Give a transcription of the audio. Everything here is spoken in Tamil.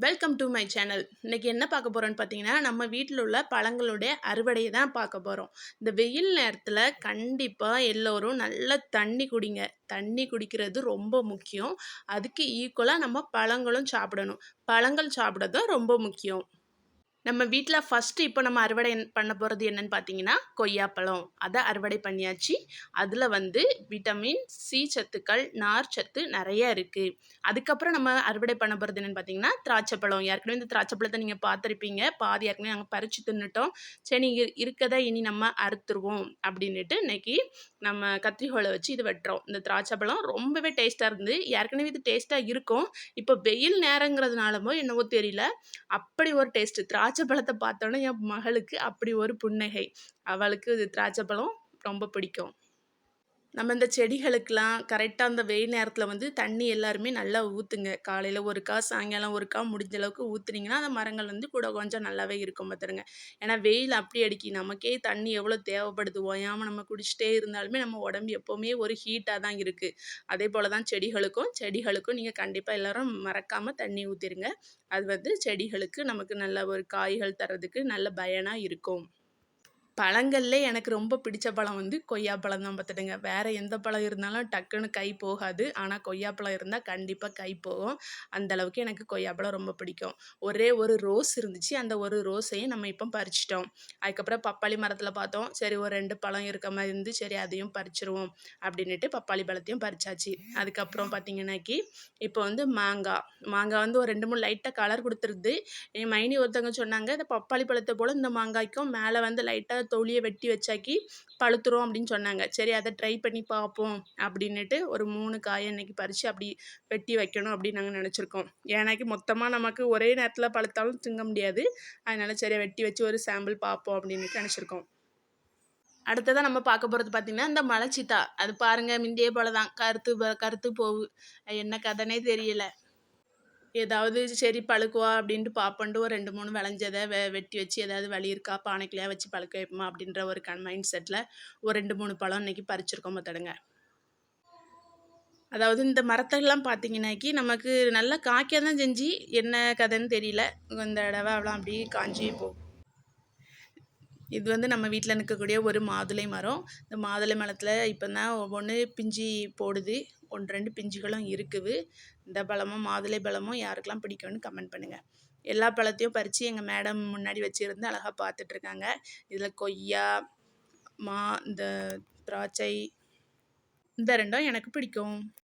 Welcome to my channel. இன்னைக்கு என்ன பார்க்க போறோம்னு பார்த்தீங்கன்னா, நம்ம வீட்டில் உள்ள பழங்களுடைய அறுவடையை தான் பார்க்க போறோம். இந்த வெயில் நேரத்தில் கண்டிப்பாக எல்லோரும் நல்லா தண்ணி குடிங்க. தண்ணி குடிக்கிறது ரொம்ப முக்கியம். அதுக்கு ஈக்குவலாக நம்ம பழங்களும் சாப்பிடணும். பழங்கள் சாப்பிட தான் ரொம்ப முக்கியம். நம்ம வீட்டில் ஃபஸ்ட்டு இப்போ நம்ம அறுவடை பண்ண போகிறது என்னன்னு பார்த்தீங்கன்னா, கொய்யாப்பழம். அதை அறுவடை பண்ணியாச்சு. அதில் வந்து விட்டமின் சி சத்துக்கள், நார் சத்து நிறைய இருக்குது. அதுக்கப்புறம் நம்ம அறுவடை பண்ண போகிறது என்னன்னு பார்த்தீங்கன்னா, திராட்சைப்பழம். ஏற்கனவே இந்த திராட்சைப்பழத்தை நீங்கள் பார்த்துருப்பீங்க. பாதி ஏற்கனவே நாங்கள் பறித்து தின்னுட்டோம். சரி இருக்கதை இனி நம்ம அறுத்துருவோம் அப்படின்னுட்டு இன்னைக்கு நம்ம கத்திரிக்கோலை வச்சு இது வெட்டுறோம். இந்த திராட்சைப்பழம் ரொம்பவே டேஸ்ட்டாக இருந்து, ஏற்கனவே இது டேஸ்ட்டாக இருக்கும். இப்போ வெயில் நேரங்கிறதுனாலமோ என்னவோ தெரியல, அப்படி ஒரு டேஸ்ட்டு. திராட்சை பழத்தை பார்த்தோன்னே என் மகளுக்கு அப்படி ஒரு புன்னகை. அவளுக்கு இது திராட்சை பழம் ரொம்ப பிடிக்கும். நம்ம இந்த செடிகளுக்கெல்லாம் கரெக்டாக அந்த வெயில் நேரத்தில் வந்து தண்ணி எல்லாருமே நல்லா ஊற்றுங்க. காலையில் ஒருக்கா, சாயங்காலம் ஒருக்கா முடிஞ்ச அளவுக்கு ஊற்றுனீங்கன்னா அந்த மரங்கள் வந்து கூட கொஞ்சம் நல்லாவே இருக்கும் பார்த்துருங்க. ஏன்னா வெயில் அப்படி அடிக்கி நமக்கே தண்ணி எவ்வளோ தேவைப்படுது, ஓயாமல் நம்ம குடிச்சிட்டே இருந்தாலுமே நம்ம உடம்பு எப்போவுமே ஒரு ஹீட்டாக தான் இருக்குது. அதே போல் தான் செடிகளுக்கும் நீங்கள் கண்டிப்பாக எல்லோரும் மறக்காமல் தண்ணி ஊற்றிடுங்க. அது வந்து செடிகளுக்கு நமக்கு நல்ல ஒரு காய்கள் தர்றதுக்கு நல்ல பயனாக இருக்கும். பழங்கள்லே எனக்கு ரொம்ப பிடிச்ச பழம் வந்து கொய்யாப்பழம் தான் பார்த்துடுங்க. வேறு எந்த பழம் இருந்தாலும் டக்குன்னு கை போகாது. ஆனால் கொய்யாப்பழம் இருந்தால் கண்டிப்பாக கை போகும். அந்தளவுக்கு எனக்கு கொய்யாப்பழம் ரொம்ப பிடிக்கும். ஒரே ஒரு ரோஸ் இருந்துச்சு. அந்த ஒரு ரோஸையும் நம்ம இப்போ பறிச்சிட்டோம். அதுக்கப்புறம் பப்பாளி மரத்தில் பார்த்தோம். சரி ஒரு 2 பழம் இருக்க மாதிரி இருந்து, சரி அதையும் பறிச்சிருவோம் அப்படின்ட்டு பப்பாளி பழத்தையும் பறிச்சாச்சு. அதுக்கப்புறம் பார்த்தீங்கன்னாக்கி இப்போ வந்து மாங்காய் வந்து ஒரு 2, 3 லைட்டாக கலர் கொடுத்துருது. என் மைனி ஒருத்தவங்க சொன்னாங்க, இந்த பப்பாளி பழத்தை போல் இந்த மாங்காய்க்கும் மேலே வந்து லைட்டாக தோலியை வெட்டி வச்சாக்கி பழுத்துரும் அப்படின்னு சொன்னாங்க. சரி அதை ட்ரை பண்ணி பார்ப்போம் அப்படின்னுட்டு ஒரு 3 காயை இன்னைக்கு பறித்து அப்படி வெட்டி வைக்கணும் அப்படின்னு நாங்கள் நினச்சிருக்கோம். ஏன்னாக்கி மொத்தமாக நமக்கு ஒரே நேரத்தில் பழுத்தாலும் திங்க முடியாது. அதனால சரி வெட்டி வச்சு ஒரு சாம்பிள் பார்ப்போம் அப்படின்ட்டு நினச்சிருக்கோம். அடுத்ததான் நம்ம பார்க்க போகிறது பார்த்திங்கன்னா, இந்த மலைச்சித்தா. அது பாருங்கள் முந்தியே போல தான் கருத்து போகுது. என்ன கதைனே தெரியல. ஏதாவது சரி பழுக்குவா அப்படின்ட்டு பார்ப்போன்ட்டு ஒரு 2, 3 விளைஞ்சதை வெட்டி வச்சு ஏதாவது வழி இருக்கா, பானைக்குள்ளேயே வச்சு பழுக்க வைப்போமா அப்படின்ற ஒரு மைண்ட் செட்டில் ஒரு 2, 3 பழம் இன்றைக்கி பறிச்சிருக்கோம் பார்த்துடுங்க. அதாவது இந்த மரத்தெல்லாம் பார்த்தீங்கன்னாக்கி நமக்கு நல்லா காய்க்க தான் செஞ்சு என்ன கதைன்னு தெரியல. இந்த தடவை அவளாம் அப்படியே காஞ்சி போகும். இது வந்து நம்ம வீட்டில் நிற்கக்கூடிய ஒரு மாதுளை மரம். இந்த மாதுளை மரத்தில் இப்போ தான் ஒவ்வொன்று பிஞ்சு போடுது. 1, 2 பிஞ்சுகளும் இருக்குது. இந்த பழமும் மாதுளை பழமும் யாருக்கெல்லாம் பிடிக்கும்னு கமெண்ட் பண்ணுங்கள். எல்லா பழத்தையும் பறித்து எங்கள் மேடம் முன்னாடி வச்சுருந்து அழகாக பார்த்துட்ருக்காங்க. இதில் கொய்யா, இந்த திராட்சை, இந்த 2ம் எனக்கு பிடிக்கும்.